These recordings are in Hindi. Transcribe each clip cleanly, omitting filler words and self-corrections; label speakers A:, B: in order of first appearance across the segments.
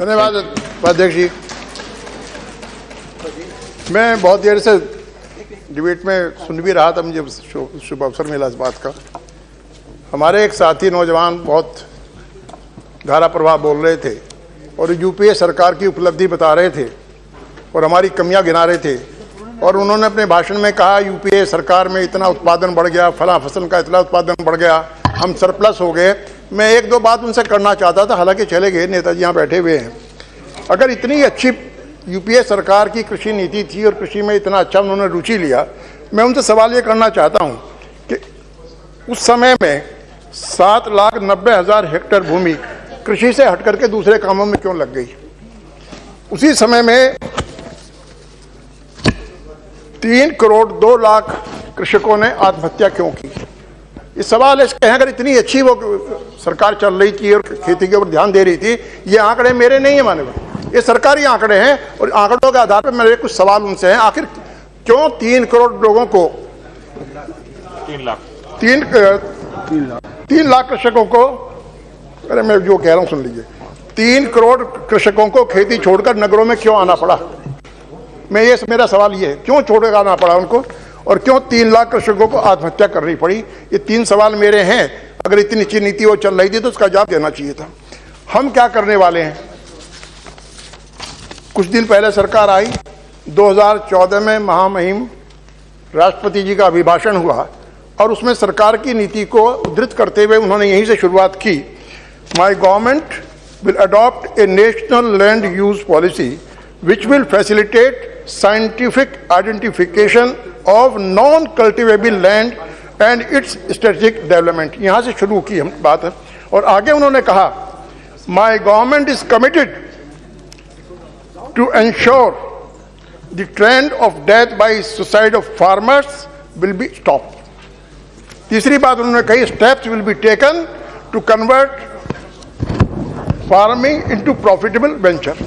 A: धन्यवाद अध्यक्ष जी। मैं बहुत देर से डिबेट में सुन भी रहा था, मुझे शुभ अवसर मिला इस बात का। हमारे एक साथी नौजवान बहुत धारा प्रवाह बोल रहे थे और यूपीए सरकार की उपलब्धि बता रहे थे और हमारी कमियां गिना रहे थे, और उन्होंने अपने भाषण में कहा यूपीए सरकार में इतना उत्पादन बढ़ गया, फला फसल का इतना उत्पादन बढ़ गया, हम सरप्लस हो गए। मैं एक दो बात उनसे करना चाहता था, हालांकि चले गए, नेताजी यहाँ बैठे हुए हैं। अगर इतनी अच्छी यूपीए सरकार की कृषि नीति थी और कृषि में इतना अच्छा उन्होंने रुचि लिया, मैं उनसे सवाल ये करना चाहता हूँ कि उस समय में 7,90,000 हेक्टेयर भूमि कृषि से हट करके दूसरे कामों में क्यों लग गई? उसी समय में 3,02,00,000 कृषकों ने आत्महत्या क्यों की? ये सवाल इसके हैं। अगर इतनी अच्छी वो सरकार चल रही थी और खेती के ऊपर ध्यान दे रही थी, ये आंकड़े मेरे नहीं है माननीय, ये सरकारी आंकड़े हैं, और आंकड़ों के आधार पर मेरे कुछ सवाल उनसे हैं। आखिर क्यों 3 करोड़ लोगों को 3 लाख कृषकों को, अरे मैं जो कह रहा हूं सुन लीजिए, 3 करोड़ कृषकों को खेती छोड़कर नगरों में क्यों आना पड़ा? मेरा सवाल ये है, क्यों छोड़कर आना पड़ा उनको, और क्यों 3 लाख कृषकों को आत्महत्या करनी पड़ी? ये 3 सवाल मेरे हैं। अगर इतनी अच्छी नीति वो चल रही थी तो उसका जवाब देना चाहिए था। हम क्या करने वाले हैं? कुछ दिन पहले सरकार आई, 2014 में महामहिम राष्ट्रपति जी का अभिभाषण हुआ और उसमें सरकार की नीति को उद्धृत करते हुए उन्होंने यहीं से शुरुआत की। My government will adopt a national land use policy which will facilitate scientific identification of non-cultivable land and its strategic development। यहाँ से शुरू की हम बात है, और आगे उन्होंने कहा My government is committed to ensure the trend of death by suicide of farmers will be stopped। तीसरी बात उन्होंने कही Steps will be taken to convert farming into profitable venture।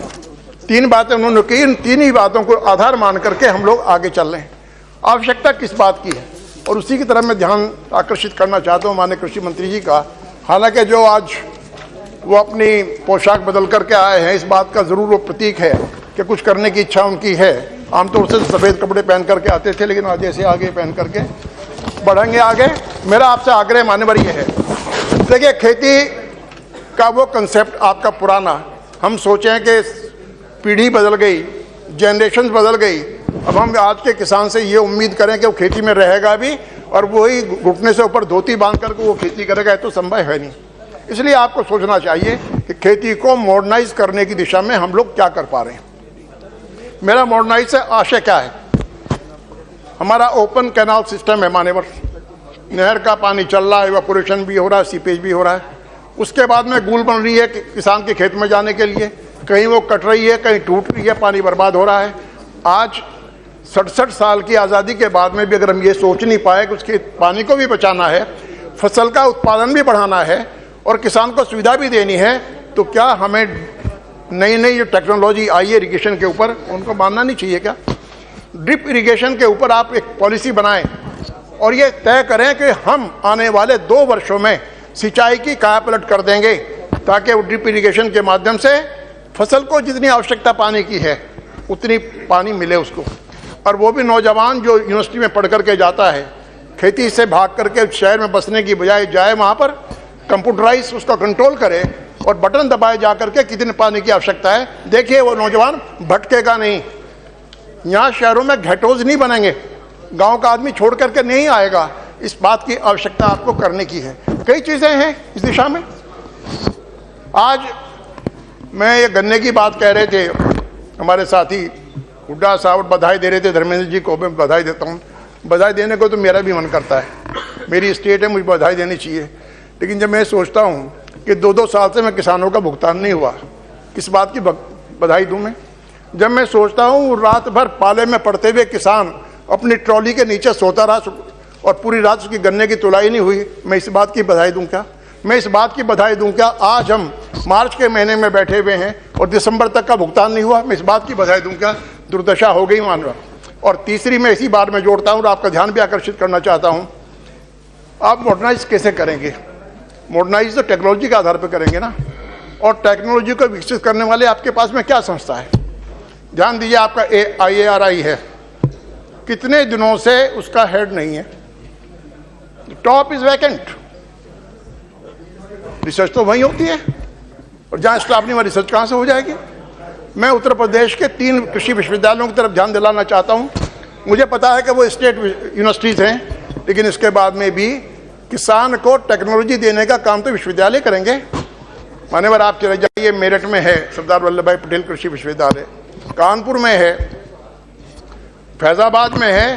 A: 3 बातें उन्होंने की। इन 3 ही बातों को आधार मान करके हम लोग आगे चल रहे हैं। आवश्यकता किस बात की है, और उसी की तरफ मैं ध्यान आकर्षित करना चाहता हूं माननीय कृषि मंत्री जी का। हालांकि जो आज वो अपनी पोशाक बदल करके आए हैं, इस बात का जरूर वो प्रतीक है कि कुछ करने की इच्छा उनकी है। आमतौर से सफ़ेद कपड़े पहन करके आते थे, लेकिन आज ऐसे आगे पहन करके बढ़ेंगे आगे। मेरा आपसे आग्रह मान्यवर ये है, देखिए खेती का वो कंसेप्ट आपका पुराना, हम सोचें कि पीढ़ी बदल गई, जनरेशन बदल गई, अब हम आज के किसान से ये उम्मीद करें कि वो खेती में रहेगा भी और वही घुटने से ऊपर धोती बांध करके वो खेती करेगा, ये तो संभव है नहीं। इसलिए आपको सोचना चाहिए कि खेती को मॉडर्नाइज करने की दिशा में हम लोग क्या कर पा रहे हैं। मेरा मॉडर्नाइज से आशय क्या है? हमारा ओपन कैनाल सिस्टम है मान्यवर, नहर का पानी चल रहा है, इवेपोरेशन भी हो रहा है, सीपेज भी हो रहा है। उसके बाद में गूल बन रही है किसान के खेत में जाने के लिए, कहीं वो कट रही है, कहीं टूट रही है, पानी बर्बाद हो रहा है। आज 67 साल की आज़ादी के बाद में भी अगर हम ये सोच नहीं पाए कि उसके पानी को भी बचाना है, फसल का उत्पादन भी बढ़ाना है और किसान को सुविधा भी देनी है, तो क्या हमें नई नई जो टेक्नोलॉजी आई है इरिगेशन के ऊपर, उनको मानना नहीं चाहिए क्या? ड्रिप इरिगेशन के ऊपर आप एक पॉलिसी बनाएं और ये तय करें कि हम आने वाले 2 वर्षों में सिंचाई की कायापलट कर देंगे, ताकि वो ड्रिप इरिगेशन के माध्यम से फसल को जितनी आवश्यकता पानी की है उतनी पानी मिले उसको। और वो भी नौजवान जो यूनिवर्सिटी में पढ़ करके जाता है, खेती से भाग करके शहर में बसने की बजाय जाए वहाँ पर, कंप्यूटराइज उसका कंट्रोल करे और बटन दबाए जा करके कितने पानी की आवश्यकता है। देखिए वो नौजवान भटकेगा नहीं। यहाँ शहरों में घेटोज नहीं बनेंगे, गाँव का आदमी छोड़ करके नहीं आएगा। इस बात की आवश्यकता आपको करने की है। कई चीज़ें हैं इस दिशा में। आज मैं ये गन्ने की बात कह रहे थे, हमारे साथी हुड्डा साहब बधाई दे रहे थे, धर्मेंद्र जी को मैं बधाई देता हूँ। बधाई देने को तो मेरा भी मन करता है, मेरी स्टेट है, मुझे बधाई देनी चाहिए। लेकिन जब मैं सोचता हूँ कि 2-2 साल से मैं किसानों का भुगतान नहीं हुआ, किस बात की बधाई दूँ मैं? जब मैं सोचता हूँ रात भर पाले में पड़ते हुए किसान अपनी ट्रॉली के नीचे सोता रहा और पूरी रात उसकी गन्ने की तुलाई नहीं हुई, मैं इस बात की बधाई दूँ क्या? मैं इस बात की बधाई दूँ क्या आज हम मार्च के महीने में बैठे हुए हैं और दिसंबर तक का भुगतान नहीं हुआ? मैं इस बात की बधाई दूँ क्या? दुर्दशा हो गई मानवा। और तीसरी मैं इसी बार में जोड़ता हूँ और आपका ध्यान भी आकर्षित करना चाहता हूँ, आप मॉडर्नाइज कैसे करेंगे? मॉडर्नाइज तो टेक्नोलॉजी के आधार पर करेंगे ना। और टेक्नोलॉजी को विकसित करने वाले आपके पास में क्या संस्था है? ध्यान दीजिए, आपका IARI है, कितने दिनों से उसका हेड नहीं है, टॉप इज वैकेंट। रिसर्च तो वहीं होती है, और जहां स्टाफ नहीं वहां रिसर्च कहां से हो जाएगी? मैं उत्तर प्रदेश के 3 कृषि विश्वविद्यालयों की तरफ ध्यान दिलाना चाहता हूं। मुझे पता है कि वो स्टेट यूनिवर्सिटीज हैं, लेकिन इसके बाद में भी किसान को टेक्नोलॉजी देने का काम तो विश्वविद्यालय करेंगे। मान्यवर, आप चले जाइए, मेरठ में है सरदार वल्लभ भाई पटेल कृषि विश्वविद्यालय, कानपुर में है, फैजाबाद में है।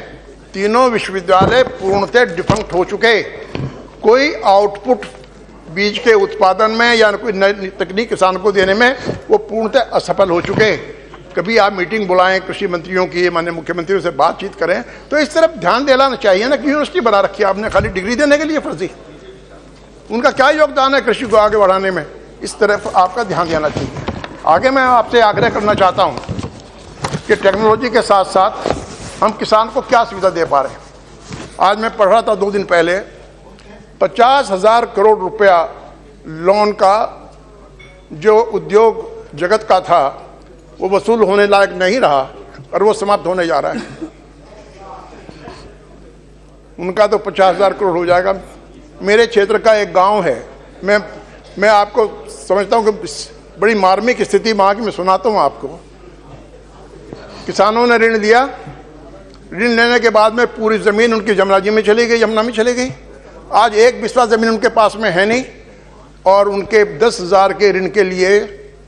A: तीनों विश्वविद्यालय पूर्णतः डिफंक्ट हो चुके। कोई आउटपुट बीज के उत्पादन में या कोई नई तकनीक किसान को देने में वो पूर्णतः असफल हो चुके। कभी आप मीटिंग बुलाएं कृषि मंत्रियों की, माननीय मुख्यमंत्रियों से बातचीत करें, तो इस तरफ ध्यान दिलाना चाहिए ना कि यूनिवर्सिटी बना रखी है आपने खाली डिग्री देने के लिए फर्जी। उनका क्या योगदान है कृषि को आगे बढ़ाने में? इस तरफ आपका ध्यान देना चाहिए। आगे मैं आपसे आग्रह करना चाहता हूँ कि टेक्नोलॉजी के साथ साथ हम किसान को क्या सुविधा दे पा रहे हैं। आज मैं पढ़ रहा था 2 दिन पहले, 50,000 करोड़ रुपया लोन का जो उद्योग जगत का था वो वसूल होने लायक नहीं रहा और वो समाप्त होने जा रहा है। उनका तो 50,000 करोड़ हो जाएगा। मेरे क्षेत्र का एक गांव है, मैं आपको समझता हूँ कि बड़ी मार्मिक स्थिति वहाँ की मैं सुनाता हूँ आपको। किसानों ने ऋण लिया, ऋण लेने के बाद में पूरी ज़मीन उनकी यमुना जी में चली गई, यमुना में चली गई। आज 1 बिस्वा ज़मीन उनके पास में है नहीं, और उनके 10,000 के ऋण के लिए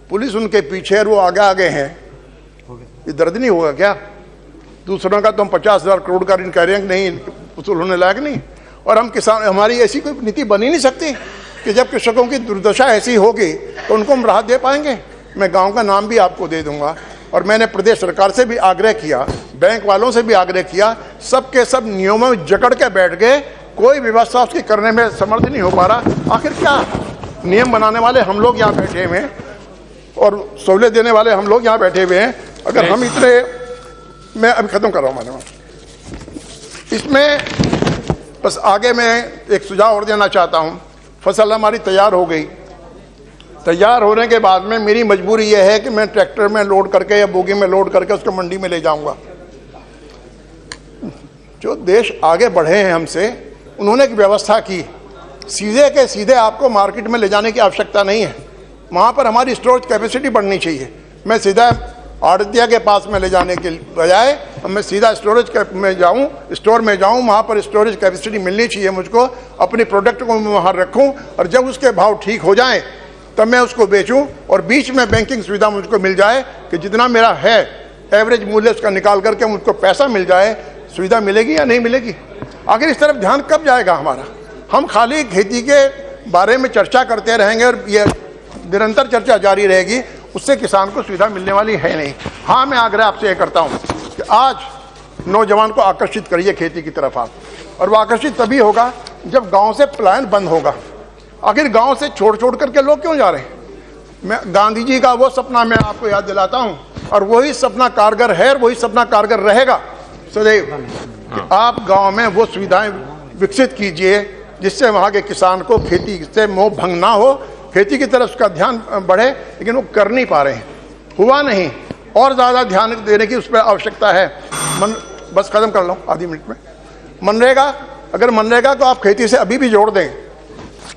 A: पुलिस उनके पीछे और वो आगे हैं। ये दर्द नहीं होगा क्या? दूसरों का तो हम 50,000 करोड़ का ऋण कह रहे हैं कि नहीं वसूल होने लायक नहीं, और हम किसान, हमारी ऐसी कोई नीति बनी नहीं सकती कि जब कृषकों की दुर्दशा ऐसी होगी तो उनको हम राहत दे पाएंगे। मैं गांव का नाम भी आपको दे दूंगा, और मैंने प्रदेश सरकार से भी आग्रह किया, बैंक वालों से भी आग्रह किया, सबके सब नियमों में जकड़ के बैठ गए, कोई व्यवस्था उसकी करने में समर्थ नहीं हो पा रहा। आखिर क्या नियम बनाने वाले हम लोग यहाँ बैठे हुए हैं और सहूलियत देने वाले हम लोग यहाँ बैठे हुए हैं। अगर हम इतने, मैं अभी खत्म कर रहा हूँ मानव, इसमें बस आगे मैं एक सुझाव और देना चाहता हूँ। फसल हमारी तैयार हो गई, तैयार होने के बाद में मेरी मजबूरी यह है कि मैं ट्रैक्टर में लोड करके या बोगी में लोड करके उसको मंडी में ले जाऊंगा। जो देश आगे बढ़े हैं हमसे, उन्होंने एक व्यवस्था की, सीधे के सीधे आपको मार्केट में ले जाने की आवश्यकता नहीं है। वहाँ पर हमारी स्टोरेज कैपेसिटी बढ़नी चाहिए। मैं सीधा आड़तिया के पास में ले जाने के बजाय मैं सीधा स्टोरेज में जाऊँ, स्टोर में जाऊँ, वहाँ पर स्टोरेज कैपेसिटी मिलनी चाहिए मुझको। अपनी प्रोडक्ट को मैं वहाँ रखूँ और जब उसके भाव ठीक हो जाएँ तब मैं उसको बेचूं, और बीच में बैंकिंग सुविधा मुझको मिल जाए कि जितना मेरा है एवरेज मूल्य उसका निकाल करके मुझको पैसा मिल जाए। सुविधा मिलेगी या नहीं मिलेगी? आखिर इस तरफ ध्यान कब जाएगा हमारा? हम खाली खेती के बारे में चर्चा करते रहेंगे और ये निरंतर चर्चा जारी रहेगी, उससे किसान को सुविधा मिलने वाली है नहीं। हाँ, मैं आग्रह आपसे ये करता हूँ कि आज नौजवान को आकर्षित करिए खेती की तरफ आप, और वो आकर्षित तभी होगा जब गाँव से पलायन बंद होगा। आखिर गांव से छोड़ करके लोग क्यों जा रहे हैं? मैं गांधी जी का वो सपना मैं आपको याद दिलाता हूं, और वही सपना कारगर है और वही सपना कारगर रहेगा सदैव कि आप गांव में वो सुविधाएं विकसित कीजिए जिससे वहां के किसान को खेती से मोह भंग ना हो, खेती की तरफ उसका ध्यान बढ़े। लेकिन वो कर नहीं पा रहे हैं, हुआ नहीं, और ज़्यादा ध्यान देने की उस पर आवश्यकता है। बस खत्म कर लो आधी मिनट में। मनरेगा, अगर मनरेगा को आप खेती से अभी भी जोड़ दें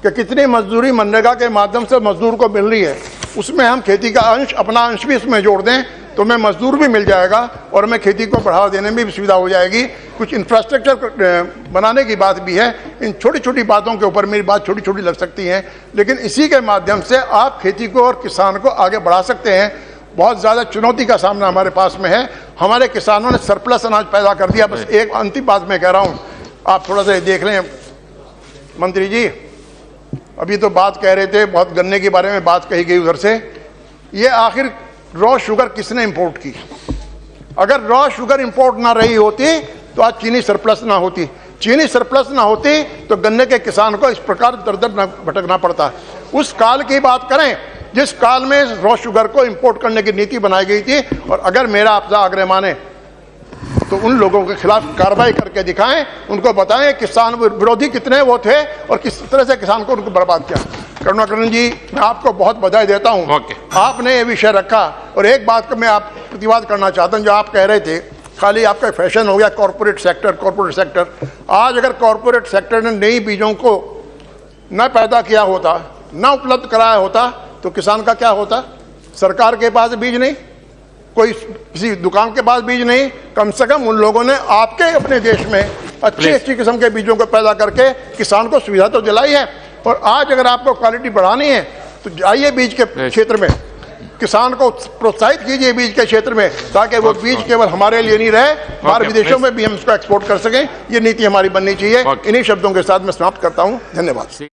A: कि कितनी मजदूरी मनरेगा के माध्यम से मजदूर को मिल रही है, उसमें हम खेती का अंश, अपना अंश भी इसमें जोड़ दें तो मैं मजदूर भी मिल जाएगा और मैं खेती को बढ़ावा देने में भी सुविधा हो जाएगी। कुछ इंफ्रास्ट्रक्चर बनाने की बात भी है। इन छोटी छोटी बातों के ऊपर मेरी बात छोटी छोटी लग सकती है, लेकिन इसी के माध्यम से आप खेती को और किसान को आगे बढ़ा सकते हैं। बहुत ज़्यादा चुनौती का सामना हमारे पास में है। हमारे किसानों ने सरप्लस अनाज पैदा कर दिया। बस एक अंतिम बात मैं कह रहा हूँ, आप थोड़ा सा देख लें मंत्री जी, अभी तो बात कह रहे थे, बहुत गन्ने के बारे में बात कही गई उधर से। ये आखिर रॉ शुगर किसने इंपोर्ट की? अगर रॉ शुगर इंपोर्ट ना रही होती तो आज चीनी सरप्लस ना होती। चीनी सरप्लस ना होती तो गन्ने के किसान को इस प्रकार दर दर न भटकना पड़ता। उस काल की बात करें जिस काल में रॉ शुगर को इंपोर्ट करने की नीति बनाई गई थी। और अगर मेरा आपसे आग्रह माने तो उन लोगों के खिलाफ कार्रवाई करके दिखाएं, उनको बताएं किसान विरोधी कितने वो थे और किस तरह से किसान को उनको बर्बाद किया। करुणाकरण जी, मैं आपको बहुत बधाई देता हूं।
B: ओके।
A: आपने ये विषय रखा और एक बात को मैं आप प्रतिवाद करना चाहता हूं, जो आप कह रहे थे खाली आपका फैशन हो गया कॉर्पोरेट सेक्टर। आज अगर कॉर्पोरेट सेक्टर ने नई बीजों को न पैदा किया होता, न उपलब्ध कराया होता, तो किसान का क्या होता? सरकार के पास बीज नहीं, कोई किसी दुकान के पास बीज नहीं, कम से कम उन लोगों ने आपके अपने देश में अच्छी किस्म के बीजों को पैदा करके किसान को सुविधा तो दिलाई है। और आज अगर आपको क्वालिटी बढ़ानी है तो जाइए बीज के क्षेत्र में, किसान को प्रोत्साहित कीजिए बीज के क्षेत्र में, ताकि वो बीज केवल हमारे लिए नहीं रहे, बाहर विदेशों में भी हम इसको एक्सपोर्ट कर सकें। ये नीति हमारी बननी चाहिए। इन्हीं शब्दों के साथ मैं समाप्त करता हूँ। धन्यवाद।